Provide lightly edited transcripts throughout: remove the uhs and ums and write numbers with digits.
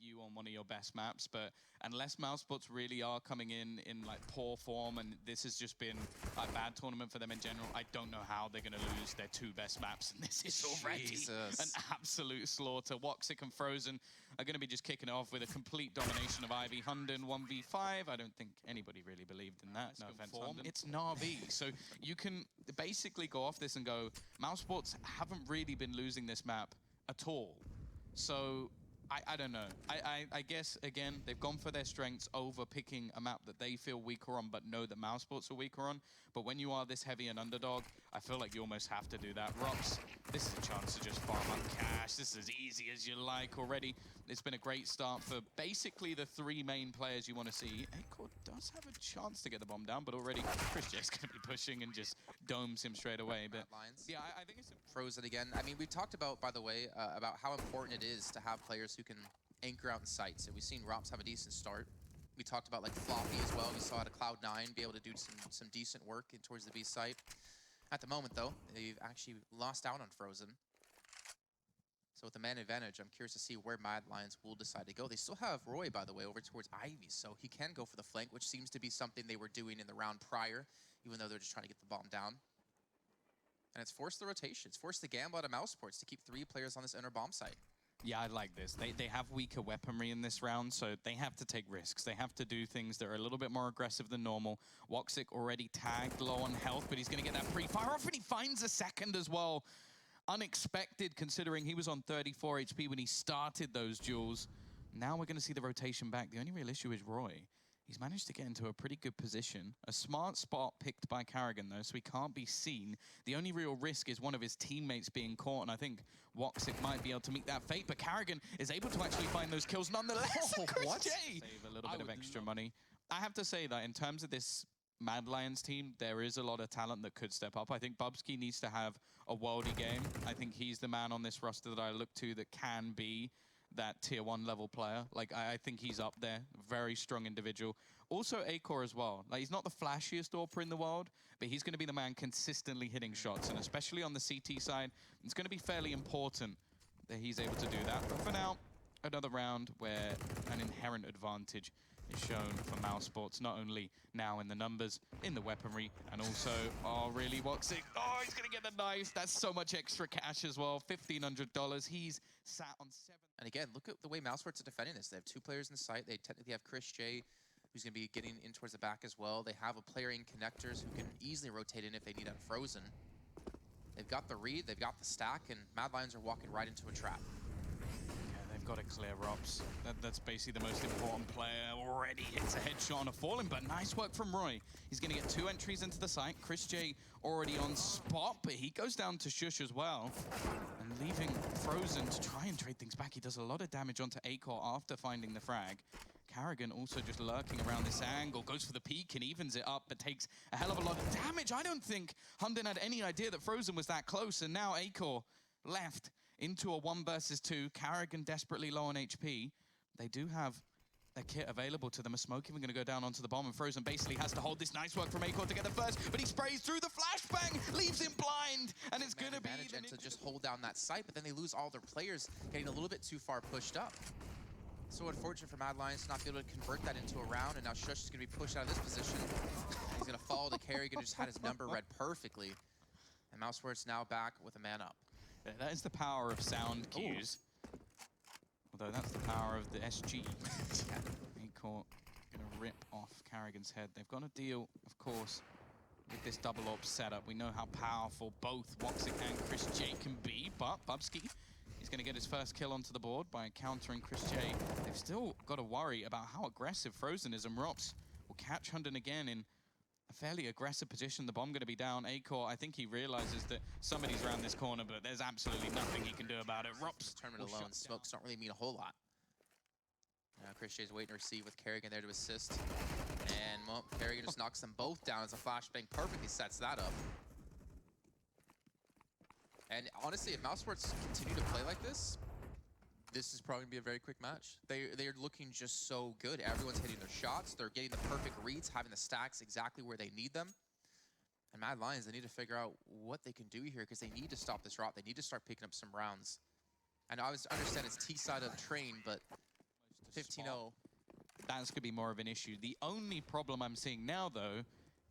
you on one of your best maps, but unless Mousesports really are coming in like poor form, and this has just been a bad tournament for them in general, I don't know how they're going to lose their two best maps, and this is already an absolute slaughter. WOXİC and Frozen are going to be just kicking it off with a complete domination of Ivy. Hunden 1v5. I don't think anybody really believed in that. No offense, Hunden. It's Na'Vi, so you can basically go off this and go, Mousesports haven't really been losing this map at all. So I don't know. I guess, again, they've gone for their strengths over picking a map that they feel weaker on but know that Mousesports are weaker on. But when you are this heavy an underdog, I feel like you almost have to do that. Rops, this is a chance to just farm up cash. This is as easy as you like already. It's been a great start for basically the three main players you want to see. Acorn does have a chance to get the bomb down, but already Chris J's going to be pushing and just domes him straight away. But yeah, I think it's Frozen again. I mean, we've talked about, by the way, about how important it is to have players who can anchor out in sights. And we've seen Rops have a decent start. We talked about like Floppy as well. We saw at a Cloud9 be able to do some decent work in towards the B site. At the moment, though, they've actually lost out on Frozen. So with the man advantage, I'm curious to see where Mad Lions will decide to go. They still have Roy, by the way, over towards Ivy, so he can go for the flank, which seems to be something they were doing in the round prior, even though they're just trying to get the bomb down. And it's forced the rotation. It's forced the gamble out of Mousesports to keep 3 players on this inner bomb site. Yeah, I like this. They have weaker weaponry in this round, so they have to take risks. They have to do things that are a little bit more aggressive than normal. WOXİC already tagged low on health, but he's going to get that pre-fire off, and he finds a second as well. Unexpected, considering he was on 34 HP when he started those duels. Now we're going to see the rotation back. The only real issue is Roy. He's managed to get into a pretty good position. A smart spot picked by KARRİGAN, though, so he can't be seen. The only real risk is one of his teammates being caught, and I think WOXÍC might be able to meet that fate, but KARRİGAN is able to actually find those kills nonetheless. Oh, what? Save a little bit of extra money. I have to say that in terms of this Mad Lions team, there is a lot of talent that could step up. I think WOXÍC needs to have a worldy game. I think he's the man on this roster that I look to that can be that tier 1 level player. Like, I think he's up there. Very strong individual. Also, Acor as well. Like, he's not the flashiest AWPer in the world, but he's going to be the man consistently hitting shots. And especially on the CT side, it's going to be fairly important that he's able to do that. But for now, another round where an inherent advantage is shown for Mousesports, not only now in the numbers, in the weaponry, and also, oh, really, WOXÍC? Oh, he's going to get the knife. That's so much extra cash as well. $1,500. He's sat on 7. And again, look at the way Mousesports are defending this. They have 2 players in sight. They technically have Chris J, who's going to be getting in towards the back as well. They have a player in connectors who can easily rotate in if they need Unfrozen. They've got the read, they've got the stack, and Mad Lions are walking right into a trap. They've got to clear Rops. That's basically the most important player. Already hits a headshot on a falling, but nice work from Roy. He's going to get 2 entries into the site. Chris J already on spot, but he goes down to Shush as well. And leaving Frozen to try and trade things back. He does a lot of damage onto Acor after finding the frag. KARRİGAN also just lurking around this angle, goes for the peek and evens it up, but takes a hell of a lot of damage. I don't think Hunden had any idea that Frozen was that close, and now Acor left into a 1 versus 2. KARRİGAN desperately low on HP. They do have a kit available to them. A smoke even going to go down onto the bomb, and Frozen basically has to hold this. Nice work from Acor to get the first, but he sprays through the flashbang, leaves him blind, and it's going to be and to just hold down that site, but then they lose all their players, getting a little bit too far pushed up. So unfortunate for Mad Lions to not be able to convert that into a round, and now Shush is going to be pushed out of this position. He's going to follow the KARRÍGAN, just had his number read perfectly, and Mousesports now back with a man up. Yeah, that is the power of sound cues. Ooh. Although that's the power of the SG. Acor going to rip off KARRÍGAN's head. They've got to deal, of course, with this double AWP setup. We know how powerful both WOXÍC and Chris J can be, but WOXÍC is going to get his first kill onto the board by countering Chris J. They've still got to worry about how aggressive Frozen is, and Rops will catch Hunden again in a fairly aggressive position. The bomb going to be down. Acor, I think he realizes that somebody's around this corner, but there's absolutely nothing he can do about it. Rops tournament alone, smokes don't really mean a whole lot. Now Chris J's waiting to receive with KARRÍGAN there to assist. And well, KARRÍGAN just knocks them both down as a flashbang perfectly sets that up. And honestly, if Mousesports continue to play like this is probably going to be a very quick match. They're looking just so good. Everyone's hitting their shots. They're getting the perfect reads, having the stacks exactly where they need them. And Mad Lions, they need to figure out what they can do here because they need to stop this rot. They need to start picking up some rounds. And I understand it's T side of the train, but 15-0. That's going to be more of an issue. The only problem I'm seeing now, though,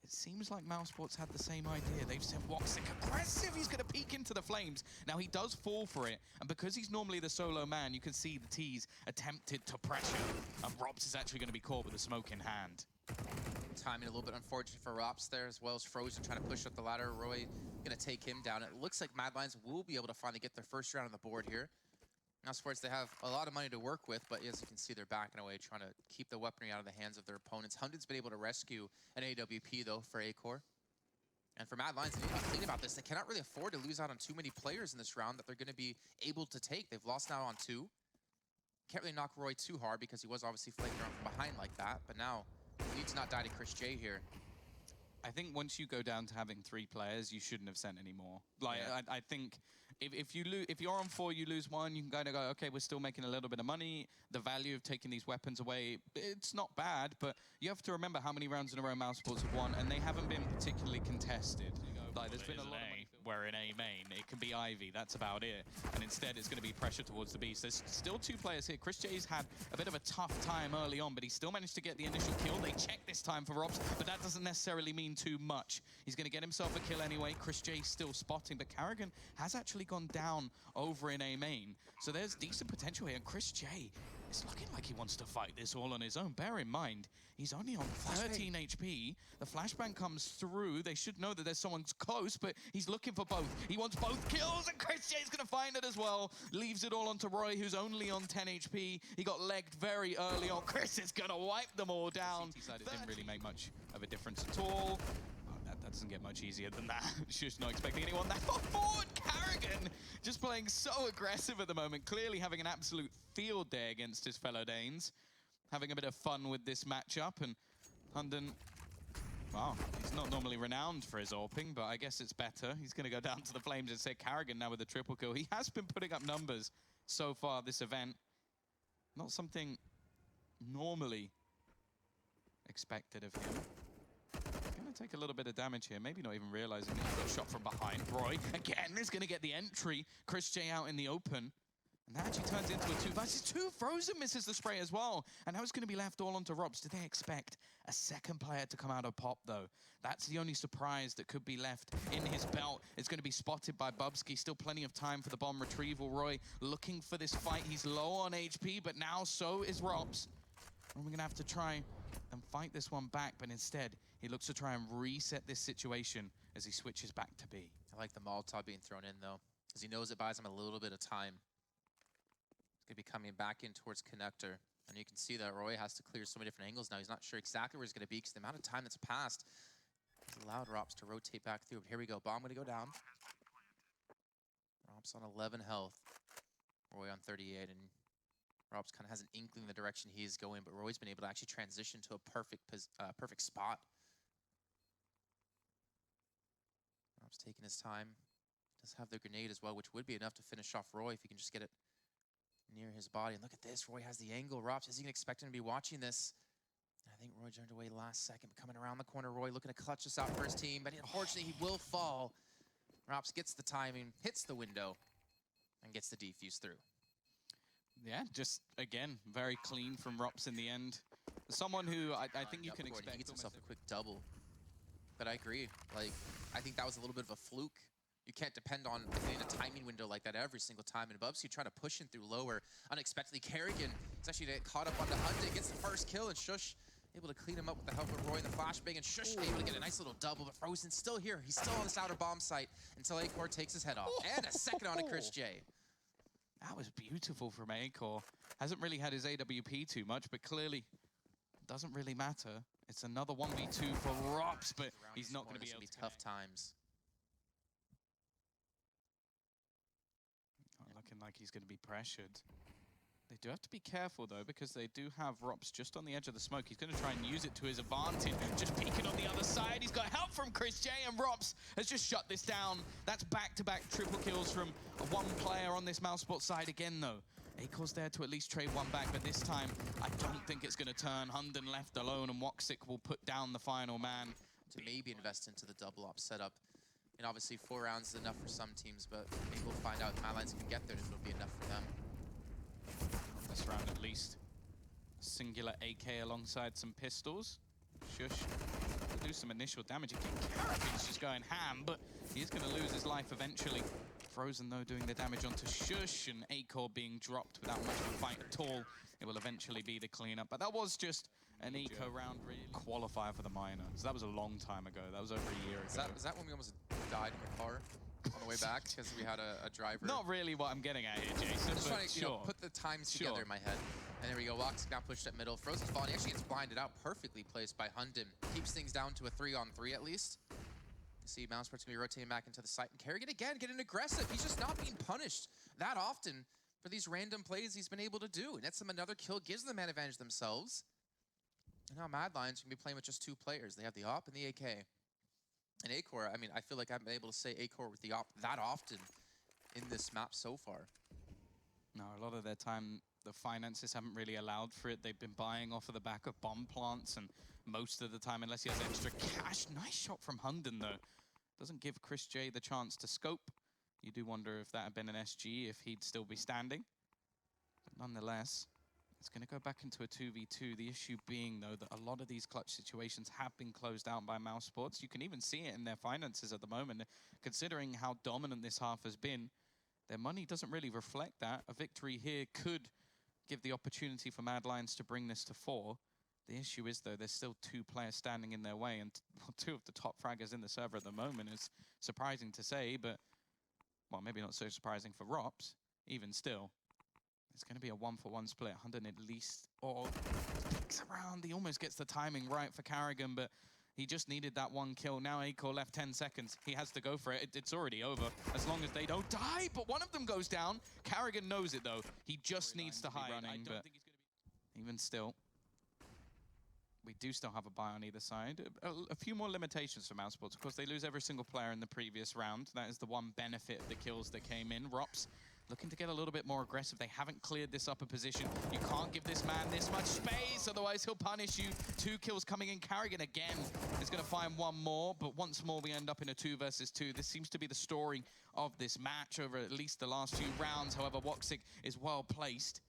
it seems like Mousesports had the same idea. They've said, WOXİC aggressive, he's going to peek into the flames. Now, he does fall for it, and because he's normally the solo man, you can see the T's attempted to pressure, and Robs is actually going to be caught with a smoke in hand. Timing a little bit unfortunate for Rops there, as well as Frozen trying to push up the ladder. Roy going to take him down. It looks like Mad Lions will be able to finally get their first round on the board here. Now, Sports, they have a lot of money to work with, but as you can see, they're backing away, trying to keep the weaponry out of the hands of their opponents. Hunden's been able to rescue an AWP, though, for A-Core. And for Mad Lions, they need to be clean about this. They cannot really afford to lose out on too many players in this round that they're going to be able to take. They've lost now on 2. Can't really knock Roy too hard because he was obviously flanking around from behind like that, but now you need to not die to Chris J here. I think once you go down to having 3 players, you shouldn't have sent any more. Like, yeah. I think if you're on 4, you lose 1, you can kind of go, okay, we're still making a little bit of money. The value of taking these weapons away, it's not bad, but you have to remember how many rounds in a row Mousesports have won, and they haven't been particularly contested. Like, there's been a lot of money. We're in A main. It can be Ivy. That's about it. And instead, it's going to be pressure towards the Beast. There's still 2 players here. Chris J's had a bit of a tough time early on, but he still managed to get the initial kill. They check this time for Robs, but that doesn't necessarily mean too much. He's going to get himself a kill anyway. Chris J's still spotting, but KARRİGAN has actually gone down over in A main. So there's decent potential here. And Chris J is looking like he wants to fight this all on his own. Bear in mind, he's only on 13 HP. The flashbang comes through. They should know that there's someone close, but he's looking for both. He wants both kills, and Chris J is going to find it as well. Leaves it all onto Roy, who's only on 10 HP. He got legged very early on. Chris is going to wipe them all down. The CT side, it didn't really make much of a difference at all. That doesn't get much easier than that. Just not expecting anyone that forward. KARRİGAN just playing so aggressive at the moment, clearly having an absolute field day against his fellow Danes. Having a bit of fun with this matchup, and Hunden, wow, he's not normally renowned for his AWPing, but I guess it's better. He's going to go down to the flames and say KARRİGAN now with a triple kill. He has been putting up numbers so far this event. Not something normally expected of him. Going to take a little bit of damage here, maybe not even realizing that he got shot from behind. Roy, again, is going to get the entry. Chris J out in the open. And that actually turns into a 2 versus 2. Frozen misses the spray as well. And now it's going to be left all onto Robs. Did they expect a second player to come out of pop, though? That's the only surprise that could be left in his belt. It's going to be spotted by Bubsky. Still plenty of time for the bomb retrieval. Roy looking for this fight. He's low on HP, but now so is Robs. And we're going to have to try and fight this one back, but instead, he looks to try and reset this situation as he switches back to B. I like the Molotov being thrown in, though, because he knows it buys him a little bit of time. He's going to be coming back in towards Connector, and you can see that Roy has to clear so many different angles now. He's not sure exactly where he's going to be, because the amount of time that's passed has allowed Rops to rotate back through. But here we go. Bomb going to go down. Rops on 11 health. Roy on 38, and Robs kind of has an inkling the direction he is going, but Roy's been able to actually transition to a perfect spot. Robs taking his time. Does have the grenade as well, which would be enough to finish off Roy if he can just get it near his body. And look at this, Roy has the angle. Robs isn't expecting to be watching this. I think Roy turned away last second, but coming around the corner, Roy looking to clutch this out for his team, but unfortunately he will fall. Robs gets the timing, hits the window, and gets the defuse through. Yeah, just, again, very clean from Rops in the end. Someone who I think you can expect. He gets himself a quick double. But I agree. Like, I think that was a little bit of a fluke. You can't depend on hitting a timing window like that every single time. And Bubsky trying to push him through lower. Unexpectedly, KARRÍGAN is actually caught up onto Hunden, gets the first kill, and Shush able to clean him up with the help of Roy in the flashbang, and Shush able to get a nice little double, but Frozen's still here. He's still on this outer bomb site until A-Core takes his head off. And a second on to Chris J. That was beautiful from A-Core. Hasn't really had his AWP too much, but clearly doesn't really matter. It's another 1v2 for Robs, but he's not going to be able to tough times. Looking like he's going to be pressured. They do have to be careful, though, because they do have Robs just on the edge of the smoke. He's going to try and use it to his advantage. Just peeking on the other side. He's got help from Chris J, and Robs has just shut this down. That's back-to-back triple kills from one player on this Mousesports side again, though. A-Core's there to at least trade one back, but this time, I don't think it's going to turn. Hunden left alone, and WOXİC will put down the final man. To maybe invest into the double op setup. And obviously, 4 rounds is enough for some teams, but maybe we'll find out if Mad Lions can get there, if it'll be enough for them. This round at least. singular AK alongside some pistols. Shush. Will do some initial damage. Again, KARRİGAN's just going ham, but he's going to lose his life eventually. Frozen, though, doing the damage onto Shush, and Acor being dropped without much of a fight at all. It will eventually be the cleanup. But that was just an eco round, really. Qualifier for the minor. So that was a long time ago. That was over a year ago. Is that when we almost died in the car on the way back because we had a driver? Not really what I'm getting at here, Jason. I'm just trying to sure. put the times together in my head. And there we go. WOXİC now pushed up middle. Frozen's falling. He actually gets blinded out. Perfectly placed by Hundem. Keeps things down to a 3-on-3 at least. See, Mousesport's gonna be rotating back into the site, and KARRİGAN again getting aggressive. He's just not being punished that often for these random plays he's been able to do. And that's another kill, gives them an advantage themselves. And now Mad Lions can be playing with just 2 players. They have the AWP and the AK. And Acor, I mean, I feel like I've been able to say Acor with the AWP that often in this map so far. No, a lot of their time, the finances haven't really allowed for it. They've been buying off of the back of bomb plants, and most of the time, unless he has extra cash. Nice shot from Hundem, though. Doesn't give Chris J the chance to scope. You do wonder if that had been an SG, if he'd still be standing. But nonetheless, it's going to go back into a 2v2. The issue being, though, that a lot of these clutch situations have been closed out by Mousesports. You can even see it in their finances at the moment. Considering how dominant this half has been, their money doesn't really reflect that. A victory here could give the opportunity for Mad Lions to bring this to 4. The issue is, though, there's still 2 players standing in their way, and 2 of the top fraggers in the server at the moment. Is surprising to say, but, well, maybe not so surprising for Rops. Even still, it's going to be a 1-for-1 split. Hundem at least, or picks around. He almost gets the timing right for KARRİGAN, but he just needed that 1 kill. Now Acor left 10 seconds. He has to go for it. It's already over, as long as they don't die. But one of them goes down. KARRİGAN knows it, though. He just needs to hide. Running, but even still, we do still have a buy on either side. A few more limitations for Mousesports. Of course, they lose every single player in the previous round. That is the one benefit of the kills that came in. Rops looking to get a little bit more aggressive. They haven't cleared this upper position. You can't give this man this much space, otherwise he'll punish you. 2 kills coming in. KARRİGAN again is going to find 1 more, but once more we end up in a 2 versus 2. This seems to be the story of this match over at least the last few rounds. However, WOXİC is well placed.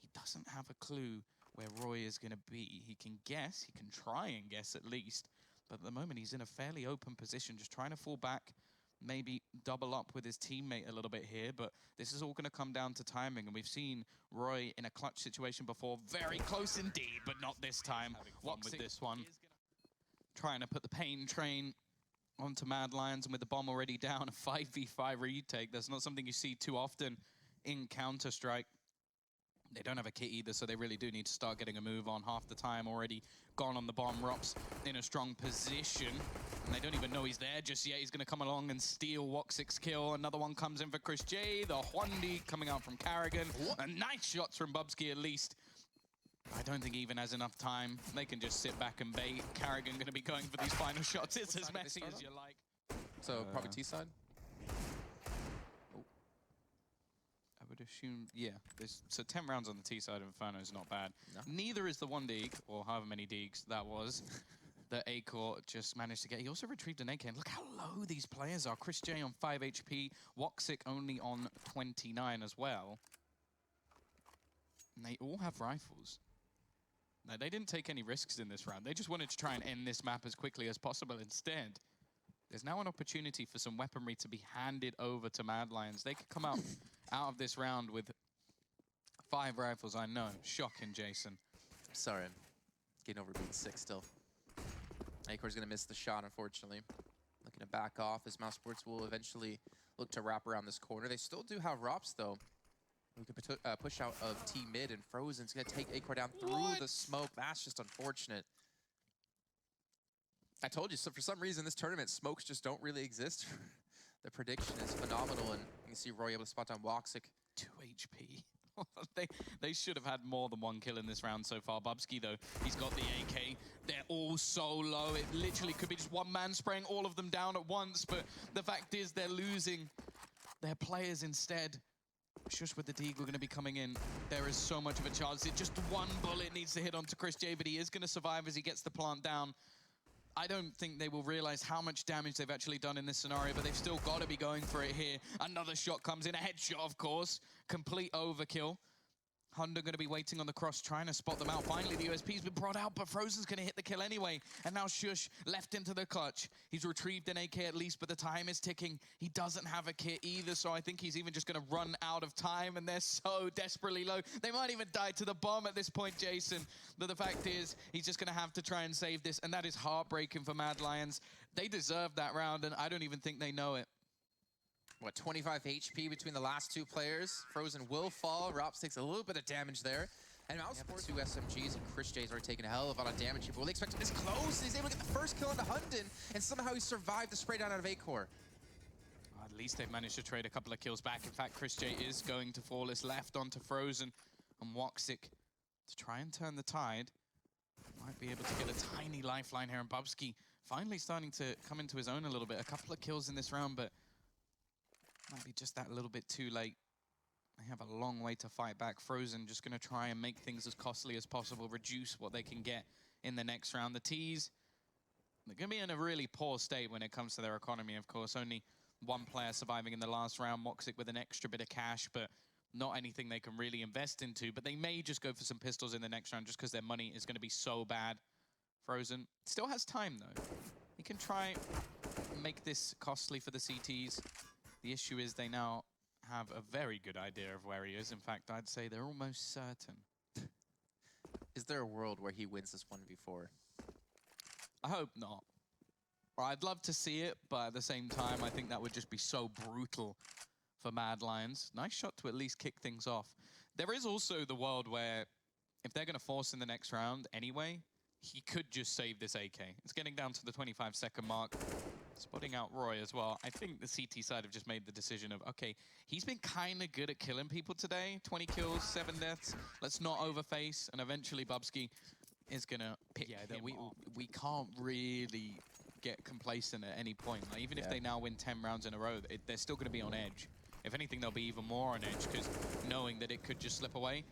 He doesn't have a clue where Roy is going to be. He can guess, he can try and guess at least, but at the moment he's in a fairly open position, just trying to fall back, maybe double up with his teammate a little bit here, but this is all going to come down to timing, and we've seen Roy in a clutch situation before, very close indeed, but not this time. WOXİC with this one, trying to put the pain train onto Mad Lions, and with the bomb already down, a 5v5 retake. That's not something you see too often in Counter-Strike. They don't have a kit either, so they really do need to start getting a move on. Half the time already gone on the bomb. Rops in a strong position, and they don't even know he's there just yet. He's going to come along and steal WOXIC's kill. Another one comes in for Chris J. The Hwandi coming out from KARRİGAN. And nice shots from Bubsky at least. I don't think he even has enough time. They can just sit back and bait. KARRİGAN going to be going for these final shots. It's as messy as you like. So probably T-side? I would assume, yeah. So 10 rounds on the T side of Inferno is not bad. No. Neither is the 1 Deeg, or however many Deegs that was, that Acor just managed to get. He also retrieved an AK, and look how low these players are. Chris J on 5 HP, WOXİC only on 29 as well. And they all have rifles. Now, they didn't take any risks in this round. They just wanted to try and end this map as quickly as possible. Instead, there's now an opportunity for some weaponry to be handed over to Mad Lions. They could come out of this round with 5 rifles, I know. Shocking, Jason. Sorry, getting over being 6 still. Acor's gonna miss the shot, unfortunately. Looking to back off as Mousesports will eventually look to wrap around this corner. They still do have Rops, though. We could push out of T mid, and Frozen's gonna take Acor down through the smoke. That's just unfortunate. I told you, so for some reason, this tournament, smokes just don't really exist. The prediction is phenomenal, and you can see Roy able to spot down WOXİC. 2 HP. They should have had more than 1 kill in this round so far. Bubsky, though, he's got the AK. They're all so low. It literally could be just one man spraying all of them down at once, but the fact is they're losing their players instead. Shush with the Deagle going to be coming in. There is so much of a chance. It's just 1 bullet needs to hit onto Chris J, but he is going to survive as he gets the plant down. I don't think they will realize how much damage they've actually done in this scenario, but they've still got to be going for it here. Another shot comes in, a headshot, of course. Complete overkill. Honda going to be waiting on the cross, trying to spot them out. Finally, the USP's been brought out, but Frozen's going to hit the kill anyway. And now Shush left into the clutch. He's retrieved an AK at least, but the time is ticking. He doesn't have a kit either, so I think he's even just going to run out of time, and they're so desperately low. They might even die to the bomb at this point, Jason. But the fact is, he's just going to have to try and save this, and that is heartbreaking for Mad Lions. They deserve that round, and I don't even think they know it. What, 25 HP between the last two players? Frozen will fall. Rops takes a little bit of damage there. And mousesports, two SMGs, and Chris J's already taking a hell of a lot of damage here. But will they expect him this close? He's able to get the first kill into Hunden, and somehow he survived the spray down out of A-Core. At least they've managed to trade a couple of kills back. In fact, Chris J is going to fall. It's left onto Frozen and WOXİC to try and turn the tide. Might be able to get a tiny lifeline here, and Bubsky finally starting to come into his own a little bit. A couple of kills in this round, but might be just that little bit too late. They have a long way to fight back. Frozen just going to try and make things as costly as possible, reduce what they can get in the next round. The T's, they're going to be in a really poor state when it comes to their economy, of course. Only one player surviving in the last round, WOXİC with an extra bit of cash, but not anything they can really invest into. But they may just go for some pistols in the next round just because their money is going to be so bad. Frozen still has time, though. He can try and make this costly for the CTs. The issue is they now have a very good idea of where he is. In fact, I'd say they're almost certain. Is there a world where he wins this 1v4? I hope not. Or I'd love to see it, but at the same time, I think that would just be so brutal for Mad Lions. Nice shot to at least kick things off. There is also the world where if they're going to force in the next round anyway, he could just save this AK. It's getting down to the 25-second mark. Spotting out Roy as well. I think the CT side have just made the decision of, okay, he's been kind of good at killing people today. 20 kills, 7 deaths. Let's not overface. And eventually Bubsky is going to pick him off. We can't really get complacent at any point. Like, even if they now win 10 rounds in a row, they're still going to be on edge. If anything, they'll be even more on edge because knowing that it could just slip away.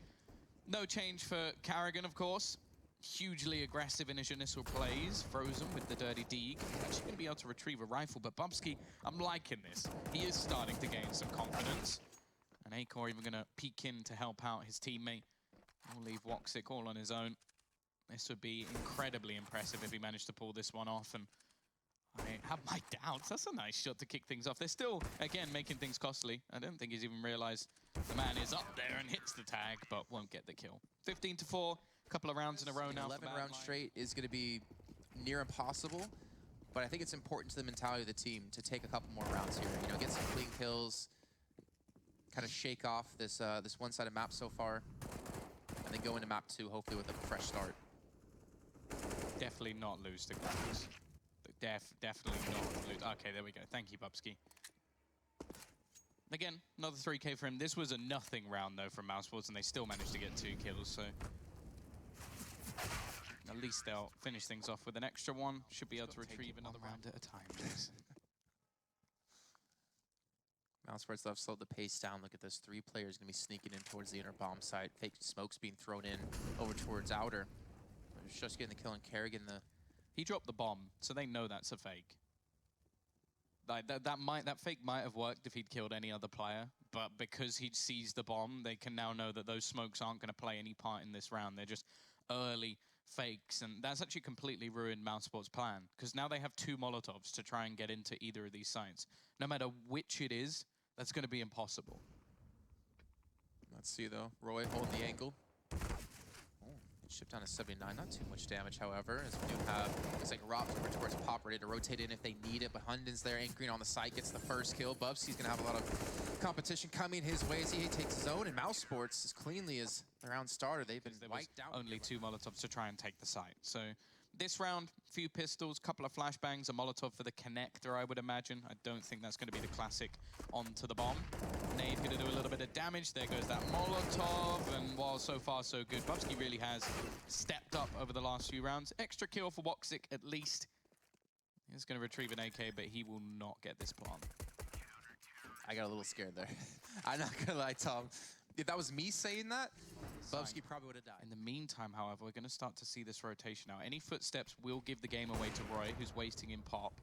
No change for KARRİGAN, of course. Hugely aggressive in his initial plays. Frozen with the dirty deke. He's actually going to be able to retrieve a rifle, but Bubsky, I'm liking this. He is starting to gain some confidence. And A-Core even going to peek in to help out his teammate. We'll leave WOXÍC all on his own. This would be incredibly impressive if he managed to pull this one off. And I have my doubts. That's a nice shot to kick things off. They're still, again, making things costly. I don't think he's even realized the man is up there and hits the tag, but won't get the kill. 15-4. Couple of rounds in a row now. 11 rounds straight is going to be near impossible, but I think it's important to the mentality of the team to take a couple more rounds here. You know, get some clean kills, kind of shake off this this one-sided map so far, and then go into map 2, hopefully with a fresh start. Definitely not lose the grounds. Definitely not lose. Okay, there we go. Thank you, Bubsky. Again, another 3K for him. This was a nothing round, though, from mousesports, and they still managed to get 2 kills, so at least they'll finish things off with an extra one. Should be able to retrieve another round at a time, Jason. mousesports have slowed the pace down. Look at this. 3 players going to be sneaking in towards the inner bomb site. Fake smokes being thrown in over towards outer. Just getting the kill on KARRİGAN. He dropped the bomb, so they know that's a fake. Like that fake might have worked if he'd killed any other player, but because he'd seized the bomb, they can now know that those smokes aren't going to play any part in this round. They're just early fakes, and that's actually completely ruined mousesports' plan, because now they have 2 Molotovs to try and get into either of these sites. No matter which it is, that's going to be impossible. Let's see, though. Roy holding the angle. Shipped down to 79, not too much damage, however, as we do have, looks like Rob's over towards Pop, ready to rotate in if they need it, but Hunden's there, anchoring on the site, gets the first kill. Bubsky's gonna have a lot of competition coming his way as he takes his own, and mousesports, as cleanly as the round started, they've been wiped out. Only 2 Molotovs to try and take the site. So this round, few pistols, couple of flashbangs, a Molotov for the connector, I would imagine. I don't think that's gonna be the classic onto the bomb. Nade gonna do a little bit of damage. There goes that Molotov, and while so far so good, Bubsky really has stepped up over the last few rounds. Extra kill for WOXÍC at least. He's gonna retrieve an AK, but he will not get this plant. I got a little scared there. I'm not gonna lie, Tom. If that was me saying that, Bubsky probably would have died. In the meantime, however, we're going to start to see this rotation now. Any footsteps will give the game away to Roy, who's wasting in Pop.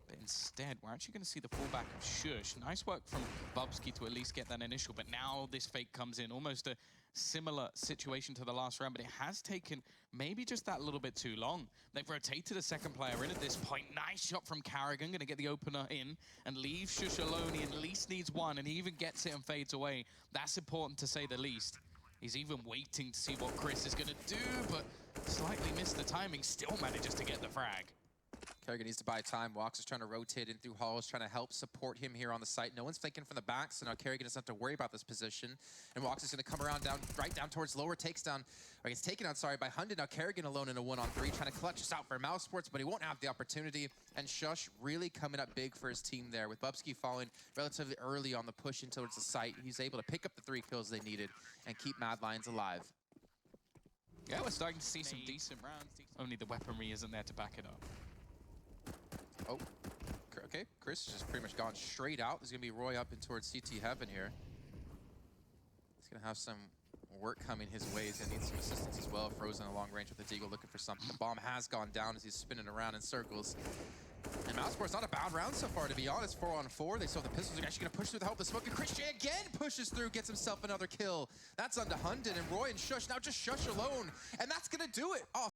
But instead, we're actually going to see the fallback of Shush. Nice work from Bubsky to at least get that initial, but now this fake comes in. Almost a similar situation to the last round, but it has taken maybe just that little bit too long. They've rotated a second player in at this point. Nice shot from KARRİGAN, going to get the opener in and leave Shush alone. He at least needs one, and he even gets it and fades away. That's important to say the least. He's even waiting to see what Chris is going to do, but slightly missed the timing, still manages to get the frag. KARRİGAN needs to buy time. WOXIC is trying to rotate in through halls, trying to help support him here on the site. No one's thinking from the back, so now KARRİGAN doesn't have to worry about this position. And WOXIC is going to come around right down towards lower, takes down, or gets taken out, sorry, by Hundred. Now KARRİGAN alone in a 1-on-3, trying to clutch us out for Mousesports, but he won't have the opportunity. And Shush really coming up big for his team there. With WOXIC falling relatively early on the push in towards the site, he's able to pick up the 3 kills they needed and keep Mad Lions alive. Yeah, we're starting to see some decent rounds. Only the weaponry isn't there to back it up. Oh, okay. Chris has just pretty much gone straight out. There's going to be Roy up in towards CT Heaven here. He's going to have some work coming his way. He's going to need some assistance as well. Frozen a long range with the Deagle looking for something. The bomb has gone down as he's spinning around in circles. And Mousesport's not a bad round so far, to be honest. 4-on-4. They saw the pistols are actually going to push through the help of the smoke. And Chris J again pushes through, gets himself another kill. That's onto Hundred, and Roy and Shush now just Shush alone. And that's going to do it. Oh.